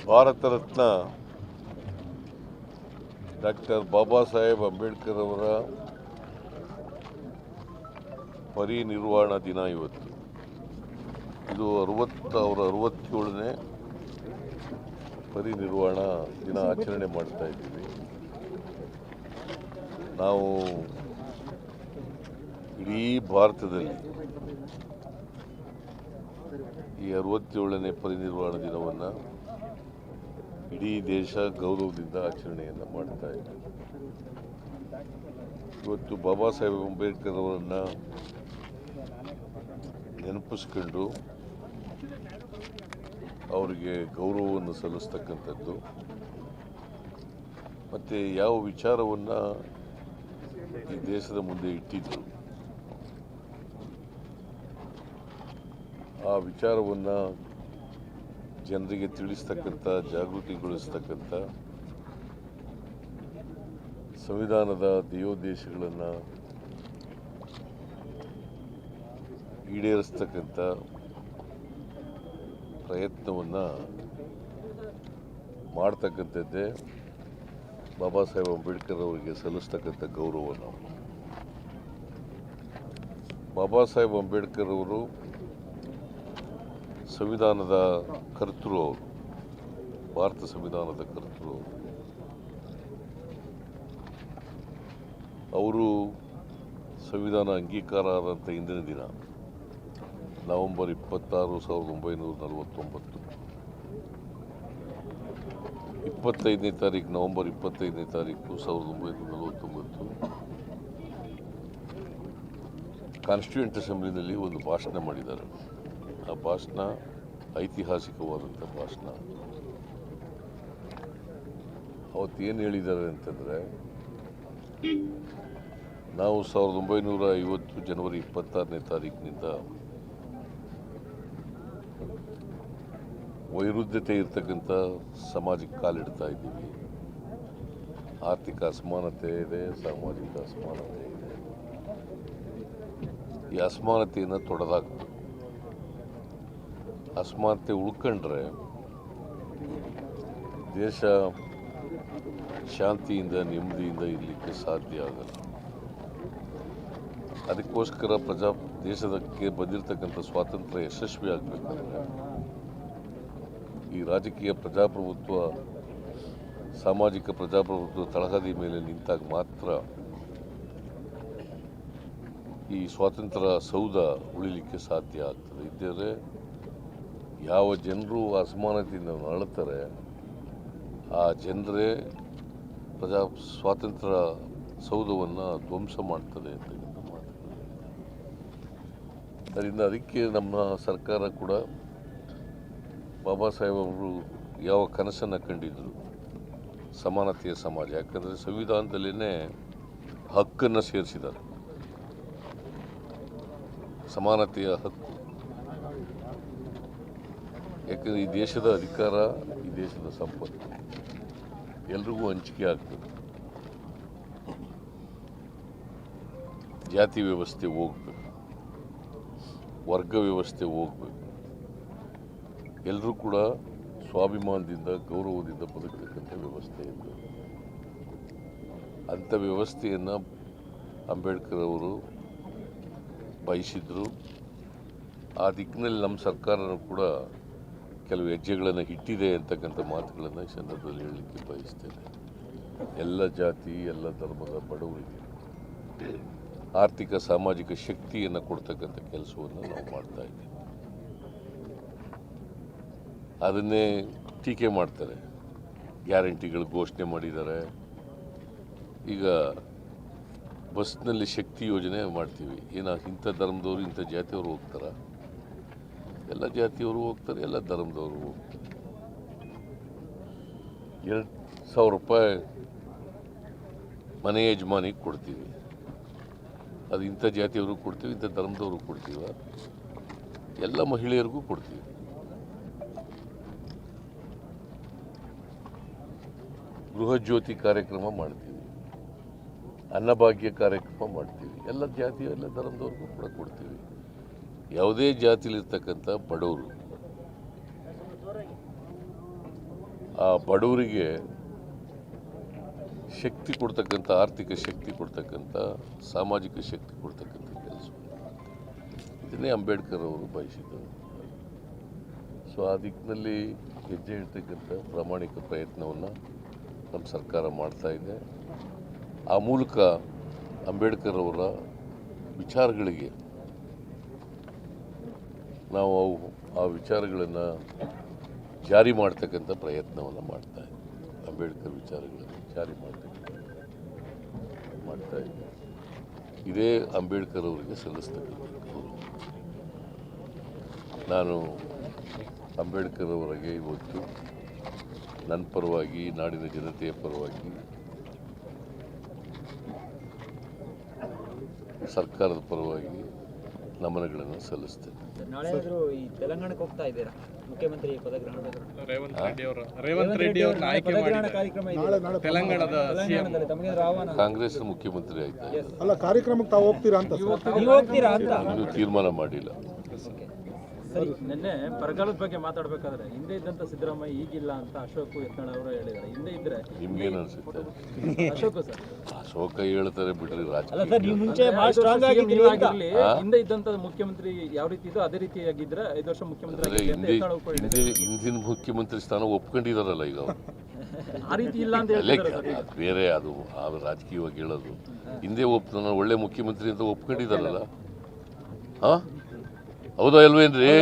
Bharat Ratna doctor Baba Saheb Ambedkar ಅವರ ಪರಿನಿರ್ವಾಣ ದಿನ ಇವತ್ತು. ಇದು ಅವರ 67ನೇ ಪರಿನಿರ್ವಾಣ ದಿನ ಆಚರಣೆ ಮಾಡ್ತಾ ಇದ್ದೀವಿ. ನಾವು ಇಡೀ ಭಾರತದಲ್ಲಿ ಈ 67ನೇ ಪರಿನಿರ್ವಾಣ ದಿನವನ್ನು ಇಡೀ ದೇಶ ಗೌರವದಿಂದ ಆಚರಣೆಯನ್ನು ಮಾಡ್ತಾ ಇದೆ. ಇವತ್ತು ಬಾಬಾ ಸಾಹೇಬ್ ಅಂಬೇಡ್ಕರ್ ಅವರನ್ನು ನೆನಪಿಸ್ಕೊಂಡು ಅವರಿಗೆ ಗೌರವವನ್ನು ಸಲ್ಲಿಸ್ತಕ್ಕಂಥದ್ದು ಮತ್ತು ಯಾವ ವಿಚಾರವನ್ನು ಈ ದೇಶದ ಮುಂದೆ ಇಟ್ಟಿದ್ದರು ಆ ವಿಚಾರವನ್ನು ಜನರಿಗೆ ತಿಳಿಸ್ತಕ್ಕಂಥ, ಜಾಗೃತಿಗೊಳಿಸ್ತಕ್ಕಂಥ, ಸಂವಿಧಾನದ ಧ್ಯೇಯೋದ್ದೇಶಗಳನ್ನು ಈಡೇರಿಸ್ತಕ್ಕಂಥ ಪ್ರಯತ್ನವನ್ನು ಮಾಡ್ತಕ್ಕಂಥದ್ದೇ ಬಾಬಾ ಸಾಹೇಬ್ ಅಂಬೇಡ್ಕರ್ ಅವರಿಗೆ ಸಲ್ಲಿಸ್ತಕ್ಕಂಥ ಗೌರವ. ನಾವು ಬಾಬಾ ಸಾಹೇಬ್ ಅಂಬೇಡ್ಕರ್ ಅವರು ಸಂವಿಧಾನದ ಕರ್ತೃ. ಅವರು ಭಾರತ ಸಂವಿಧಾನದ ಕರ್ತೃ. ಅವರು ಸಂವಿಧಾನ ಅಂಗೀಕಾರ ಆದಂಥ ಇಂದಿನ ದಿನ ನವೆಂಬರ್ 26, 1949. 25ನೇ ತಾರೀಕು, ನವೆಂಬರ್ 25ನೇ ತಾರೀಕು 1949 ಕಾನ್ಸ್ಟಿಟ್ಯೂಂಟ್ ಅಸೆಂಬ್ಲಿನಲ್ಲಿ ಒಂದು ಭಾಷಣ ಮಾಡಿದ್ದಾರೆ. ಆ ಭಾಷಣ ಐತಿಹಾಸಿಕವಾದಂಥ ಭಾಷಣ. ಅವತ್ತೇನು ಹೇಳಿದ್ದಾರೆ ಅಂತಂದರೆ, ನಾವು 1950 ಜನವರಿ 26ನೇ ತಾರೀಕಿನಿಂದ ವೈರುಧ್ಯತೆ ಇರ್ತಕ್ಕಂಥ ಸಮಾಜಕ್ಕೆ ಕಾಲಿಡ್ತಾ ಇದ್ದೀವಿ. ಆರ್ಥಿಕ ಅಸಮಾನತೆ ಇದೆ, ಸಾಮಾಜಿಕ ಅಸಮಾನತೆ ಇದೆ. ಈ ಅಸಮಾನತೆಯನ್ನು ತೊಡೆದಾಕ್ಬೇಕು. ಅಸಮಾನತೆ ಉಳ್ಕೊಂಡ್ರೆ ದೇಶ ಶಾಂತಿಯಿಂದ, ನೆಮ್ಮದಿಯಿಂದ ಇರಲಿಕ್ಕೆ ಸಾಧ್ಯ ಆಗಲ್ಲ. ಅದಕ್ಕೋಸ್ಕರ ದೇಶದಕ್ಕೆ ಬಂದಿರತಕ್ಕಂಥ ಸ್ವಾತಂತ್ರ್ಯ ಯಶಸ್ವಿ ಆಗಬೇಕಂದ್ರೆ ಈ ರಾಜಕೀಯ ಪ್ರಜಾಪ್ರಭುತ್ವ, ಸಾಮಾಜಿಕ ಪ್ರಜಾಪ್ರಭುತ್ವ ತಳಹದಿ ಮೇಲೆ ನಿಂತಾಗ ಮಾತ್ರ ಈ ಸ್ವಾತಂತ್ರ್ಯ ಸೌಧ ಉಳಿಲಿಕ್ಕೆ ಸಾಧ್ಯ ಆಗ್ತದೆ. ಇದ್ದರೆ ಯಾವ ಜನರು ಅಸಮಾನತೆಯಿಂದ ನರಳುತ್ತಾರೆ ಆ ಜನರೇ ಸ್ವಾತಂತ್ರ್ಯ ಸೌಧವನ್ನು ಧ್ವಂಸ ಮಾಡ್ತದೆ ಅಂತಕ್ಕಂಥ ಮಾತು. ಅದಕ್ಕೆ ನಮ್ಮ ಸರ್ಕಾರ ಕೂಡ ಬಾಬಾ ಸಾಹೇಬ್ ಅವರು ಯಾವ ಕನಸನ್ನು ಕಂಡಿದ್ದರು, ಸಮಾನತೆಯ ಸಮಾಜ. ಯಾಕಂದರೆ ಸಂವಿಧಾನದಲ್ಲೇ ಹಕ್ಕನ್ನು ಸೇರಿಸಿದ್ದಾರೆ, ಸಮಾನತೆಯ ಹಕ್ಕು. ಯಾಕಂದರೆ ಈ ದೇಶದ ಅಧಿಕಾರ, ಈ ದೇಶದ ಸಂಪತ್ತು ಎಲ್ರಿಗೂ ಹಂಚಿಕೆ ಆಗ್ತದೆ. ಜಾತಿ ವ್ಯವಸ್ಥೆ ಹೋಗ್ಬೇಕು, ವರ್ಗ ವ್ಯವಸ್ಥೆ ಹೋಗ್ಬೇಕು. ಎಲ್ಲರೂ ಕೂಡ ಸ್ವಾಭಿಮಾನದಿಂದ, ಗೌರವದಿಂದ ಬದುಕತಕ್ಕಂಥ ವ್ಯವಸ್ಥೆ ಇತ್ತು. ಅಂಥ ವ್ಯವಸ್ಥೆಯನ್ನು ಅಂಬೇಡ್ಕರ್ ಅವರು ಬಯಸಿದ್ರು. ಆ ದಿಕ್ಕಿನಲ್ಲಿ ನಮ್ಮ ಸರ್ಕಾರನೂ ಕೂಡ ಕೆಲವು ಹೆಜ್ಜೆಗಳನ್ನು ಇಟ್ಟಿದೆ ಅಂತಕ್ಕಂಥ ಮಾತುಗಳನ್ನು ಈ ಸಂದರ್ಭದಲ್ಲಿ ಹೇಳಲಿಕ್ಕೆ ಬಯಸ್ತೇನೆ. ಎಲ್ಲ ಜಾತಿ, ಎಲ್ಲ ಧರ್ಮದ ಬಡವರಿಗೆ ಆರ್ಥಿಕ, ಸಾಮಾಜಿಕ ಶಕ್ತಿಯನ್ನು ಕೊಡ್ತಕ್ಕಂಥ ಕೆಲಸವನ್ನು ನಾವು ಮಾಡ್ತಾ ಇದ್ದೀವಿ. ಅದನ್ನೇ ಟೀಕೆ ಮಾಡ್ತಾರೆ. ಗ್ಯಾರಂಟಿಗಳು ಘೋಷಣೆ ಮಾಡಿದ್ದಾರೆ. ಈಗ ಬಸ್ನಲ್ಲಿ ಶಕ್ತಿ ಯೋಜನೆ ಮಾಡ್ತೀವಿ. ಇಂಥ ಧರ್ಮದವರು, ಇಂಥ ಜಾತಿಯವರು ಹೋಗ್ತಾರೆ, ಎಲ್ಲ ಜಾತಿಯವರು ಹೋಗ್ತಾರೆ, ಎಲ್ಲ ಧರ್ಮದವರು ಹೋಗ್ತಾರೆ. 2,000 ರೂಪಾಯಿ ಮನೆ ಯಜಮಾನಿಗೆ ಕೊಡ್ತೀವಿ. ಅದು ಇಂಥ ಜಾತಿಯವರು ಕೊಡ್ತೀವಿ, ಇಂಥ ಧರ್ಮದವರು ಕೊಡ್ತೀವ, ಎಲ್ಲ ಮಹಿಳೆಯರಿಗೂ ಕೊಡ್ತೀವಿ. ಗೃಹ ಜ್ಯೋತಿ ಕಾರ್ಯಕ್ರಮ ಮಾಡ್ತೀವಿ, ಅನ್ನಭಾಗ್ಯ ಕಾರ್ಯಕ್ರಮ ಮಾಡ್ತೀವಿ. ಎಲ್ಲ ಜಾತಿಯ, ಎಲ್ಲ ಧರ್ಮದವ್ರಿಗೂ ಕೂಡ ಕೊಡ್ತೀವಿ. ಯಾವುದೇ ಜಾತಿಲಿರ್ತಕ್ಕಂಥ ಬಡವರು ಆ ಬಡವರಿಗೆ ಶಕ್ತಿ ಕೊಡ್ತಕ್ಕಂಥ, ಆರ್ಥಿಕ ಶಕ್ತಿ ಕೊಡ್ತಕ್ಕಂಥ, ಸಾಮಾಜಿಕ ಶಕ್ತಿ ಕೊಡ್ತಕ್ಕಂಥ ಕೆಲಸ. ಇದನ್ನೇ ಅಂಬೇಡ್ಕರ್ ಅವರು ಬಯಸಿದ್ದರು. ಸೊ ಆ ದಿಕ್ಕಿನಲ್ಲಿ ಹೆಜ್ಜೆ ಇಡ್ತಕ್ಕಂಥ ಪ್ರಾಮಾಣಿಕ ಪ್ರಯತ್ನವನ್ನು ನಮ್ಮ ಸರ್ಕಾರ ಮಾಡ್ತಾ ಇದೆ. ಆ ಮೂಲಕ ಅಂಬೇಡ್ಕರ್ ಅವರ ವಿಚಾರಗಳಿಗೆ ನಾವು ಆ ವಿಚಾರಗಳನ್ನು ಜಾರಿ ಮಾಡ್ತಕ್ಕಂಥ ಪ್ರಯತ್ನವನ್ನು ಮಾಡ್ತಾ ಇದ್ದೀವಿ. ಅಂಬೇಡ್ಕರ್ ವಿಚಾರಗಳನ್ನು ಜಾರಿ ಮಾಡ್ತಾ ಇದ್ದೀವಿ. ಇದೇ ಅಂಬೇಡ್ಕರ್ ಅವರಿಗೆ ಸಲ್ಲಿಸ್ತಕ್ಕಂಥದ್ದು. ನಾನು ಅಂಬೇಡ್ಕರ್ ಅವರಿಗೆ ಇವತ್ತು ನನ್ನ ಪರವಾಗಿ, ನಾಡಿನ ಜನತೆಯ ಪರವಾಗಿ, ಸರ್ಕಾರದ ಪರವಾಗಿ ನಮನಗಳನ್ನು ಸಲ್ಲಿಸ್ತೇನೆ. ನಾಳೆ ಈ ತೆಲಂಗಾಣಕ್ಕೆ ಹೋಗ್ತಾ ಇದ್ದೀರಾ? ಮುಖ್ಯಮಂತ್ರಿ ಪದಗ್ರಹಣ ರೇವಂತ್ ರೆಡ್ಡಿ ಅವರನ್ನ ಆಯ್ಕೆ ಮಾಡಿ ಕಾರ್ಯಕ್ರಮ ಇದೆ ತೆಲಂಗಾಣದಲ್ಲಿ. ತಮಗೆ ಆಹ್ವಾನ. ಕಾಂಗ್ರೆಸ್ ಮುಖ್ಯಮಂತ್ರಿ ಆಯ್ತು. ಅಲ್ಲ, ಕಾರ್ಯಕ್ರಮಕ್ಕೆ ತಾವು ಹೋಗ್ತೀರಾ ಅಂತ ನೀವು ಹೋಗ್ತೀರಾ ಅಂತ ಇನ್ನೂ ತೀರ್ಮಾನ ಮಾಡಿಲ್ಲ. ಸರಿ, ನಿನ್ನೆ ಬರಗಾಲದ ಬಗ್ಗೆ ಮಾತಾಡಬೇಕಾದ್ರೆ ಹಿಂದೆ ಇದ್ದಂತ ಸಿದ್ದರಾಮಯ್ಯ ಈಗಿಲ್ಲ ಅಂತ ಅಶೋಕ್ ಯತ್ನಾಳ್ ಅವರು ಹೇಳಿದ್ದಾರೆ. ಹಿಂದೆ ಇದ್ರೆ ನಿಮ್ಗೇನು ಅನ್ಸುತ್ತೆ? ಅಶೋಕ್ ಸರ್, ಅಶೋಕ ಹೇಳ್ತಾರೆ ಬಿಡ್ರಿ. ಅಲ್ಲ ಸರ್, ನೀವು ಮುಂಚೆ ನೀವಾಗಿರ್ಲಿ, ಹಿಂದೆ ಇದ್ದಂತ ಮುಖ್ಯಮಂತ್ರಿ ಯಾವ ರೀತಿ ಇದ್ದು ಅದೇ ರೀತಿಯಾಗಿದ್ರೆ 5 ವರ್ಷ ಮುಖ್ಯಮಂತ್ರಿ ಹಿಂದಿನ ಮುಖ್ಯಮಂತ್ರಿ ಸ್ಥಾನ ಒಪ್ಕೊಂಡಿದಾರಲ್ಲ ಈಗ ಅವರು. ಆ ರೀತಿ ಇಲ್ಲ ಅಂತ ಹೇಳ್ತಾರೆ. ಬೇರೆ ಅದು ರಾಜಕೀಯವಾಗಿ ಹೇಳೋದು. ಹಿಂದೆ ನಾನು ಒಳ್ಳೆ ಮುಖ್ಯಮಂತ್ರಿ ಅಂತ ಒಪ್ಕೊಂಡಿದಾರಲ್ಲ. ಹೌದಾ ಇಲ್ವೇನ್ರಿ?